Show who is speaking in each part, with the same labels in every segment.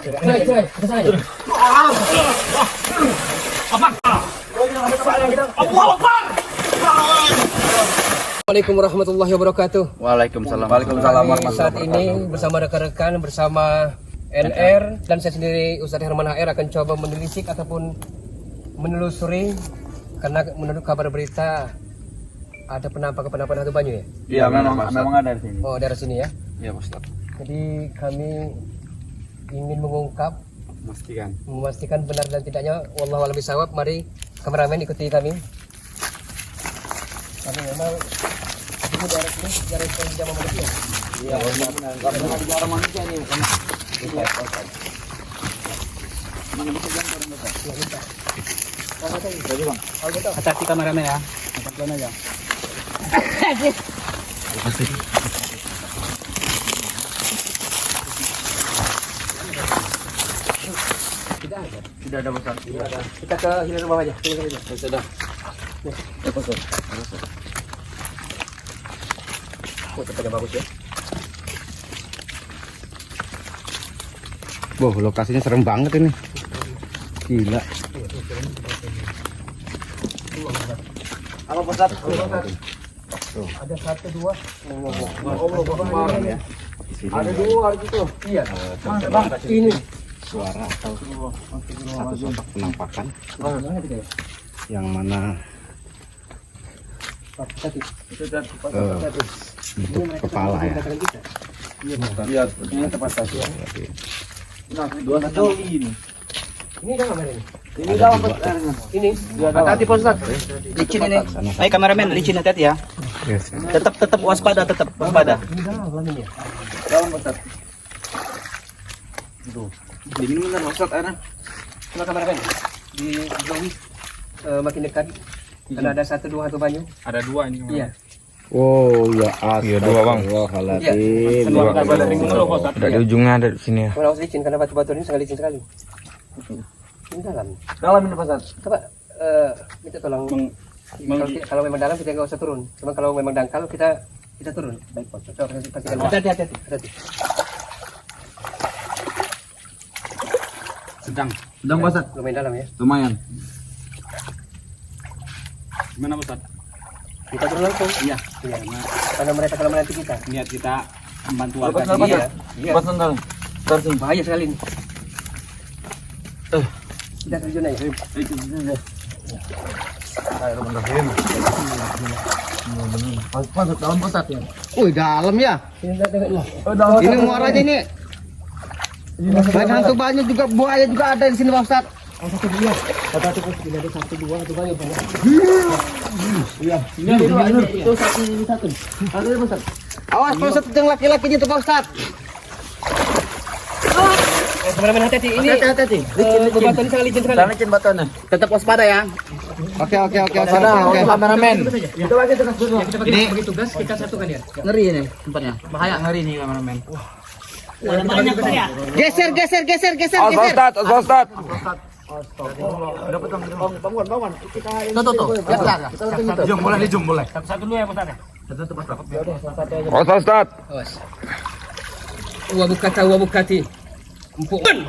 Speaker 1: Assalamualaikum warahmatullahi wabarakatuh.
Speaker 2: Waalaikumsalam.
Speaker 1: Saat ini bersama rekan-rekan, bersama NR dan saya sendiri Ustadz Herman HR akan coba menelisik ataupun menelusuri, karena menurut kabar berita ada penampakan hantu Banyu ya?
Speaker 2: Iya, memang ada di sini.
Speaker 1: Oh, dari sini ya?
Speaker 2: Iya, Ustaz.
Speaker 1: Jadi kami ingin memastikan benar dan tidaknya. Wallahu a'lam bishawab. Mari kameramen ikuti kami. Kami memang ini daerah sini daerah jam manusia. Iya, benar. Karena di daerah manusia ini bukan. Mana bisa jam orang betul? Ya, bisa. Jadi bang, hati-hati kameramen ya. Pelan aja. Tidak ada besar. Kita ke hilir bawah aja. Sudah. Oh, tempatnya bagus ya.
Speaker 2: Wah, lokasinya serem banget ini. Gila. Apa Ustaz?
Speaker 1: Ada 1, 2.
Speaker 2: Ya.
Speaker 1: Ada 2 gitu. Iya. Bang, ini
Speaker 2: Suara atau satu sosok penampakan yang mana bentuk kepala ya.
Speaker 1: Iya, ini tempat stasiun. Nah, 21 ini. Ini dalam ini. Ini dalam ini. Hati-hati Pak Ustaz. Licin ini. Ayo kameramen, licin hati-hati ya. Tetap waspada, tetap waspada. Ini dalam ini. Dalam Ustaz. Itu. Diminum kan Ustaz airnya. Coba kameramen. Di jauhi makin dekat. Karena ada 1, 2 hantu Banyu.
Speaker 3: Ada 2 ini.
Speaker 1: Iya.
Speaker 2: Oh ya,
Speaker 3: iya 2 bang. Ada di ujungnya, ada di sini ya.
Speaker 1: Kalau licin karena batu-batu ini sangat licin sekali. Ini dalam.
Speaker 2: dalam ini Pak Ustaz.
Speaker 1: Coba minta tolong. Kalau memang dalam kita nggak usah turun. Cuma kalau memang dangkal kita turun. Baik Pak. Coba pastikan. Hati-hati.
Speaker 2: Sedang Pak Ustaz.
Speaker 1: Lumayan dalam ya.
Speaker 2: Lumayan.
Speaker 3: Gimana Ustaz?
Speaker 1: Kita turun langsung. Iya. Karena mereka kalau menanti kita.
Speaker 3: Niat kita membantu
Speaker 1: Lepas,
Speaker 3: warga sini ya.
Speaker 1: Iya. Bahaya sekali ini. Kita terjun aja.
Speaker 2: Masuk dalam Pak Ustaz ya. Wih, dalam ya. Ini muaranya ini. Banyak hantu Banyu juga, buaya juga ada di sini Pak Ustaz.
Speaker 1: Satu dua. Hati-hati Pak. Ini ada 1, 2 hantu Banyu. Iya. Itu satu. Ada Pak Ustaz.
Speaker 2: Awas Pak Ustaz, yang laki-lakinya itu Pak Ustaz.
Speaker 1: Kameramen hati-hati. Ini
Speaker 2: Hati-hati.
Speaker 1: batu ini sangat licin sekali.
Speaker 2: Licin batuannya. Tetap waspada ya. Oke.
Speaker 1: Kameramen.
Speaker 2: Kita bagi tugas dulu.
Speaker 1: Kita bagi tugas, kita satukan ya.
Speaker 2: Ngeri ini tempatnya. Bahaya.
Speaker 3: Ngeri nih kameramen.
Speaker 2: Geser.
Speaker 3: Ustaz.
Speaker 2: Bangun. Tuh. Jom boleh.
Speaker 3: Satu dulu ya Ustaz. Ustaz.
Speaker 1: Awas. Wabukati. Empuk.
Speaker 2: Coba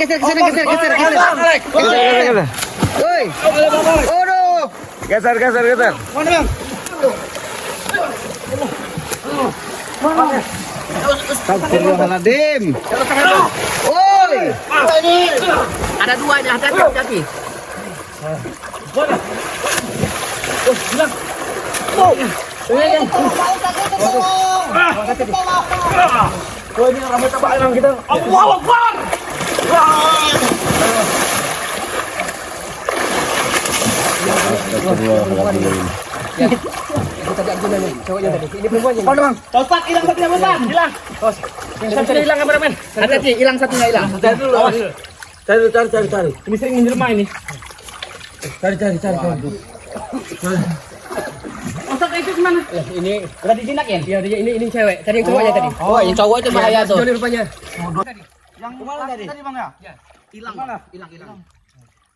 Speaker 2: geser. Woi. Aduh.
Speaker 3: Geser.
Speaker 2: Mana Bang? Astagfirullahaladzim. Woi.
Speaker 1: Ada 2 aja, hati-hati.
Speaker 2: Oh, ini rambut apa kita?
Speaker 3: Allahu Akbar.
Speaker 1: Ya. Kita ajak guna nih, cowoknya tadi. Ini perempuannya.
Speaker 2: Mana Bang?
Speaker 3: Ustaz, hilang satunya Ustaz. Hilang.
Speaker 1: Yang satunya hilang kameramen.
Speaker 2: Hati-hati, hilang satunya hilang.
Speaker 3: Cari dulu.
Speaker 2: Cari.
Speaker 3: Ini sering menjelma ini.
Speaker 2: Cari.
Speaker 3: Ustaz, itu mana?
Speaker 1: Ini udah dijinakin.
Speaker 3: Iya, ini cewek. Tadi yang cowoknya tadi.
Speaker 1: Oh, yang cowok itu bahaya tuh.
Speaker 3: Joni rupanya.
Speaker 2: Yang kemana tadi? Tadi Bang ya?
Speaker 3: Ya.
Speaker 2: Hilang. Hilang.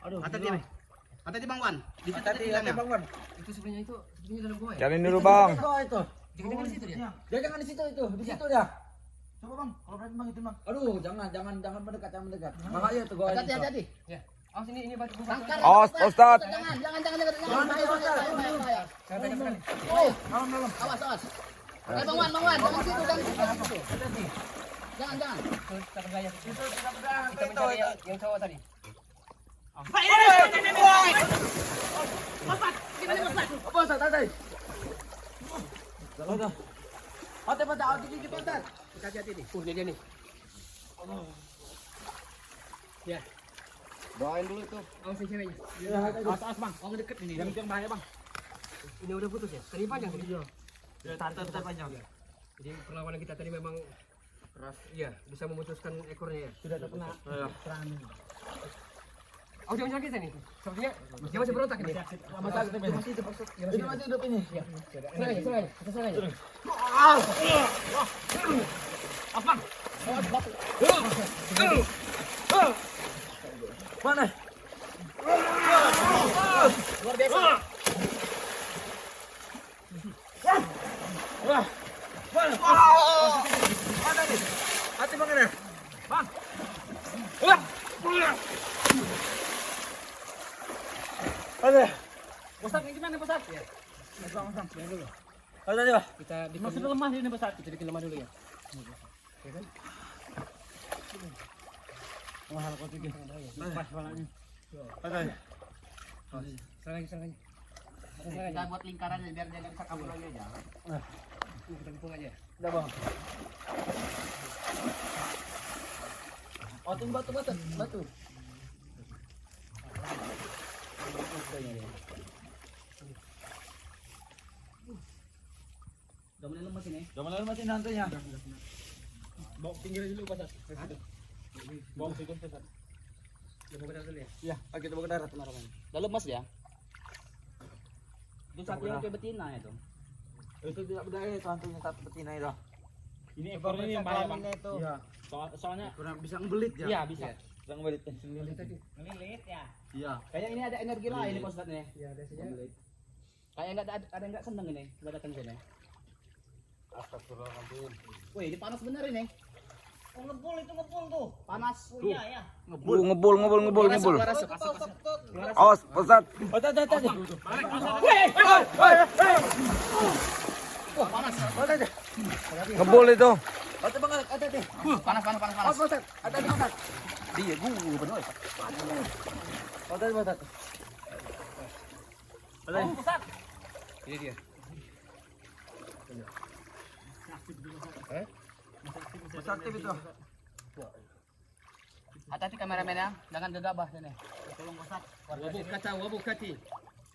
Speaker 2: Aduh. Kata di Bang Wan. Di tadi hilangnya. Bang Wan.
Speaker 3: Itu sebenarnya dalam gua ya.
Speaker 4: Cariin dulu bang.
Speaker 2: Oh itu.
Speaker 3: Jangan di situ dia.
Speaker 2: Dia jangan di situ itu. Di situ dia. Coba Bang, kalau berani Bang itu Bang. Aduh, jangan mendekat. Bahaya tuh gua.
Speaker 1: Hati-hati.
Speaker 3: Ya. Awas ini batu.
Speaker 4: Awas, Ustaz.
Speaker 1: Jangan. Bahaya.
Speaker 3: Oh,
Speaker 1: Awas. Bang Wan, jangan situ. Jangan.
Speaker 3: kita berdaya. Itu kita mencari yang cowok tadi. Hati-hati nih. Dia nih. Ya.
Speaker 2: Doain dulu itu.
Speaker 3: Awas si ceweknya.
Speaker 1: Awas Bang. Oh, deket ini.
Speaker 2: Yang bahaya Bang.
Speaker 3: Ini udah putus ya? Tadi panjang tadi.
Speaker 2: Ya, tante panjang.
Speaker 3: Jadi perlawanan kita tadi memang keras. Iya, bisa memutuskan ekornya ya.
Speaker 2: Sudah terkena serangan.
Speaker 3: Oh, jangan kita nih. Sepertinya dia masih berontak ini.
Speaker 2: Masih hidup ini.
Speaker 3: Serang aja.
Speaker 1: Apa?
Speaker 2: Mana?
Speaker 1: Luar biasa.
Speaker 2: Mana nih? Hati Bang ini.
Speaker 1: Bang.
Speaker 2: Ada.
Speaker 1: Ustaz, ini gimana Ustaz? Ya.
Speaker 2: Bang. Ada nih, Pak.
Speaker 3: Kita bikin
Speaker 1: Masih lemah ini Ustaz.
Speaker 3: kita bikin lemah dulu ya. Ya kan?
Speaker 2: Mahal kok tinggi. Pas balanya. Ada.
Speaker 3: Serang.
Speaker 1: Kita buat lingkaran biar dia nggak bisa kabur lagi aja.
Speaker 3: Ini kita gepung aja.
Speaker 2: Udah Bang. Oh, tunggu batu.
Speaker 1: Udah mulai lemas ini.
Speaker 2: Udah mulai mati nantinya.
Speaker 3: Bawa pinggir dulu Pak. Bawa situ Pak. Bawa ke dalam dulu ya.
Speaker 2: Iya, kita bawa ke darat kemarin.
Speaker 1: Udah lemas ya? Itu satu yang kayak betina itu.
Speaker 2: Itu tidak berdaya itu hantunya satu betina itu.
Speaker 3: Ini ekornya yang bahaya Bang.
Speaker 2: Itu. Iya.
Speaker 3: Soalnya
Speaker 2: Kurang bisa ngebelit ya.
Speaker 3: iya bisa.
Speaker 2: Bisa ngebelit.
Speaker 1: Ngelilit ya.
Speaker 2: Iya.
Speaker 1: Kayaknya ini ada energi lain nih Pak Ustaz nih.
Speaker 3: Iya, biasanya.
Speaker 1: Kayak ada enggak seneng ini. Coba datang sini.
Speaker 2: Astagfirullahaladzim.
Speaker 1: Wih, ini panas bener ini.
Speaker 5: Oh, ngebul tuh.
Speaker 1: Panas.
Speaker 5: Iya ya.
Speaker 4: Ngebul.
Speaker 1: Masuk.
Speaker 4: Awas, Ustaz.
Speaker 1: Wah, panas.
Speaker 4: Ngebul itu.
Speaker 1: Panas.
Speaker 2: Ada di mana?
Speaker 1: Dia gua bener.
Speaker 2: Ada di mana?
Speaker 1: Oh, Ustaz.
Speaker 3: Ini dia.
Speaker 2: Aktif itu.
Speaker 1: Hati-hati kameramennya, jangan gegabah sini.
Speaker 2: Tolong Ustaz.
Speaker 3: Wabuk kati.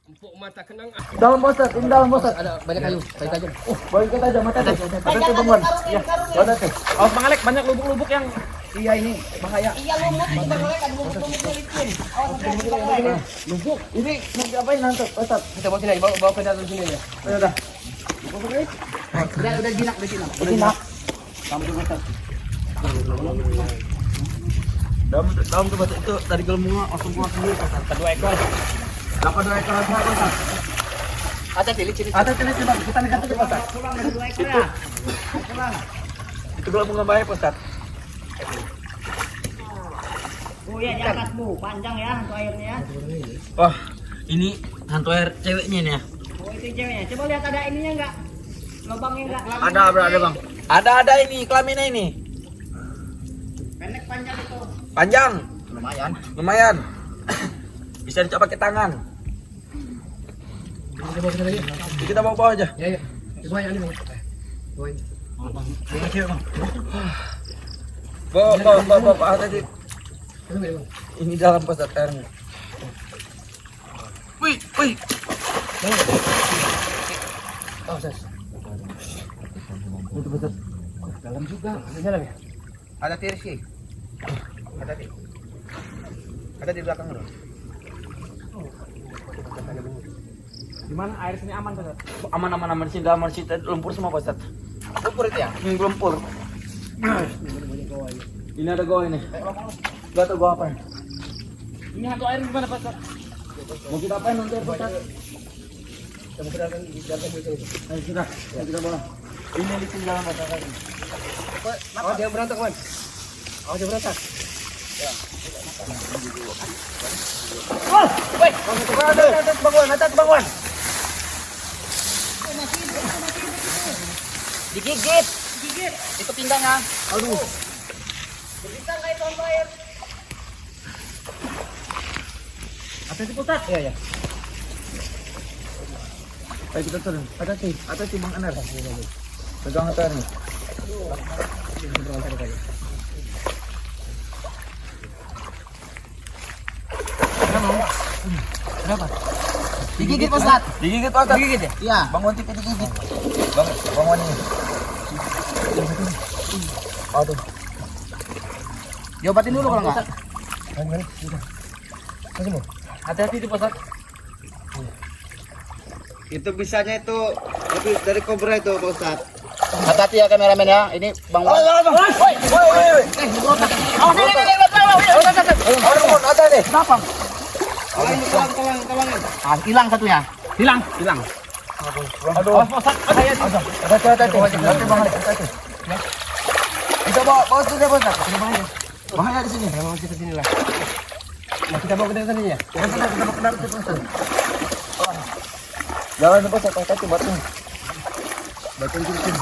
Speaker 3: Empuk mata kenang.
Speaker 2: Dalam Ustaz, ini dalam Ustaz.
Speaker 3: Ada banyak kayu tajam.
Speaker 2: Boleh kita aja mata deh. Ada tuh Bang Wan. Iya. Ada tuh.
Speaker 3: Oh, Bang Alek banyak lubuk-lubuk yang
Speaker 2: Iya ini bahaya.
Speaker 5: Iya lumut itu Bang Lek, ada lumut-lumutnya licin. Awas hati-hati Bang Lek.
Speaker 2: Lubuk. Ini mau diapain nanti Ustaz?
Speaker 3: kita bawa sini aja, bawa ke dalam sini aja.
Speaker 2: Udah.
Speaker 1: Udah jinak.
Speaker 2: Jinak. Sampai Ustaz. Dalam tuh batu itu dari gelembungnya langsung keluar sendiri Ustaz.
Speaker 3: Kedua ekor.
Speaker 2: Dapat 2 ekor Ustaz.
Speaker 1: Hati-hati licin.
Speaker 2: Ada tenis Bang, kita dekat tuh Ustaz.
Speaker 5: Pulang ada 2 ekor ya.
Speaker 2: Itu gelembung bahaya Ustaz.
Speaker 5: Oh iya di atas Bu, panjang ya hantu airnya ya.
Speaker 2: Wah, ini hantu air ceweknya nih ya.
Speaker 5: Oh itu ceweknya. Coba lihat ada ininya enggak? Lubangnya enggak?
Speaker 2: Ada Bang. Ada ini kelaminnya ini.
Speaker 5: Pendek panjang itu.
Speaker 2: Panjang,
Speaker 1: Lumayan.
Speaker 2: bisa dicoba pakai tangan. Kita bawa aja.
Speaker 3: Ya. Coba yang ini Bang. Bawain.
Speaker 2: Bawa tadi.
Speaker 3: Bang.
Speaker 2: Ini dalam Ustaz airnya. Wih.
Speaker 3: Oh, Sas.
Speaker 2: Itu Ustaz.
Speaker 3: Dalam juga. Di dalam ya?
Speaker 1: Ada tirsi. Ada di belakang lu.
Speaker 3: Gimana air sini aman Pak?
Speaker 1: Aman sih, aman sih. Lumpur semua Pak Ustaz.
Speaker 2: Lumpur itu ya?
Speaker 1: Lumpur. Ini ada gua ini. Gak tau gua apa.
Speaker 3: Ini hantu air gimana Pak?
Speaker 1: Mau kita apain nanti Pak Ustaz?
Speaker 2: Kamu kedakan di dalam itu.
Speaker 1: Ayo sudah, kita bawa. Ini licin jalan Pak Ustaz.
Speaker 2: Oh, dia berontak, Wan. Oh, dia berontak. Atas bangun.
Speaker 1: Digigit. Itu pinggangnya.
Speaker 2: Aduh.
Speaker 5: Bintang kayak tombol air.
Speaker 1: Atas itu Ustaz.
Speaker 2: Iya.
Speaker 1: Ayo kita turun. Atas sih Bang Anar. Pegang atas nih.
Speaker 2: Kenapa? Digigit, Pak Ustaz.
Speaker 1: Digigit Pak Ustaz.
Speaker 2: Digigit ya? Iya.
Speaker 1: Bang Wanti digigit. Bang Wani. Aduh.
Speaker 2: Diobatin dulu kalau enggak.
Speaker 1: Hati-hati itu Pak Ustaz.
Speaker 2: Itu bisanya itu lebih dari kobra itu, Pak Ustaz.
Speaker 1: Hati-hati ya kameramen ya. Ini Bang Wan.
Speaker 2: Kenapa? Tolong.
Speaker 1: Ah, hilang satunya.
Speaker 3: Hilang.
Speaker 1: Aduh. Hati-hati. Kita bawa tuh deh Pak Ustaz. Bahaya di sini.
Speaker 2: Memang kita sini lah. Nah, kita bawa ke dalam sini ya.
Speaker 1: Kita bawa ke dalam situ Ustaz. Jalan Pak Ustaz, hati-hati batu. Batu di sini.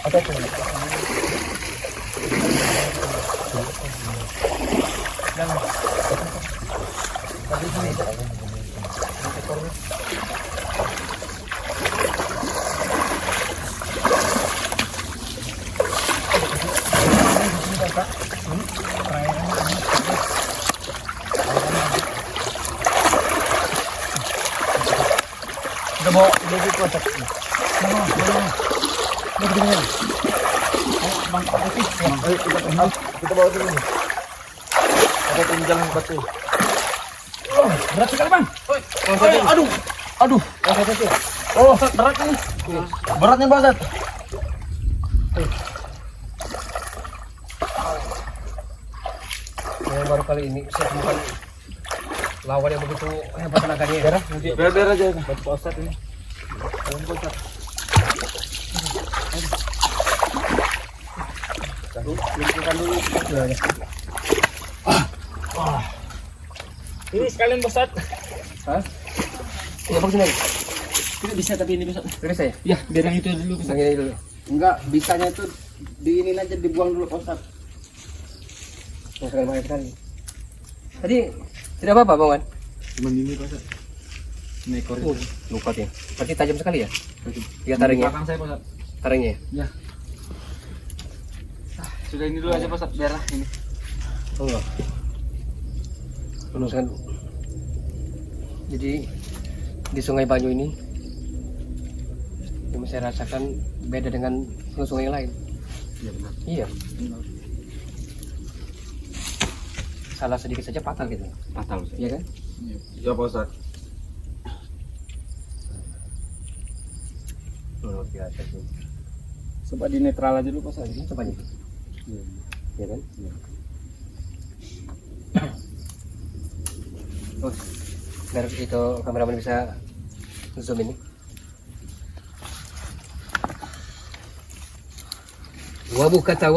Speaker 1: Hati-hati. Kita bawa lebih ke atas. Kita bawa dulu nih. Ada jalan batu.
Speaker 3: Berat sekali Bang.
Speaker 1: Aduh. Oh, berat nih. Berat nih Pak Ustaz.
Speaker 2: Yang baru kali ini saya temukan lawan yang begitu hebat tenaganya.
Speaker 1: Biar aja.
Speaker 3: Buat Pak Ustaz ini. Ini sekalian Pak Ustaz.
Speaker 2: Hah? Ya bagus nih.
Speaker 3: Tidak bisa tapi ini bisa.
Speaker 2: Bisa ya?
Speaker 3: Ya, biar yang itu dulu Pak Ustaz.
Speaker 2: Yang ini dulu. Enggak, bisanya itu diinin aja dibuang dulu, Pak Ustaz. Yang sekali banyak sekali. Tadi tidak apa-apa, Bang Wan?
Speaker 3: Cuma ini Pak Ustaz. Ini ekor itu.
Speaker 2: Lupa dia. Berarti tajam sekali ya? Iya taringnya.
Speaker 3: Belakang saya Pak Ustaz.
Speaker 2: Taringnya ya?
Speaker 3: Ya. Sudah ini dulu aja Pak Ustaz, biarlah ini.
Speaker 2: Oh enggak. Penuh kan. Jadi di Sungai Banyu ini yang saya rasakan beda dengan sungai yang lain.
Speaker 3: Iya benar.
Speaker 2: Iya. Salah sedikit saja fatal gitu.
Speaker 3: Fatal Ustaz.
Speaker 2: Iya kan?
Speaker 1: Ya Pak Ustaz.
Speaker 2: Luar biasa sih.
Speaker 3: Coba di netral aja dulu Pak Ustaz.
Speaker 2: Coba nih. Iya kan? Oh, biar itu kameramen bisa zoom ini. Wabuh kata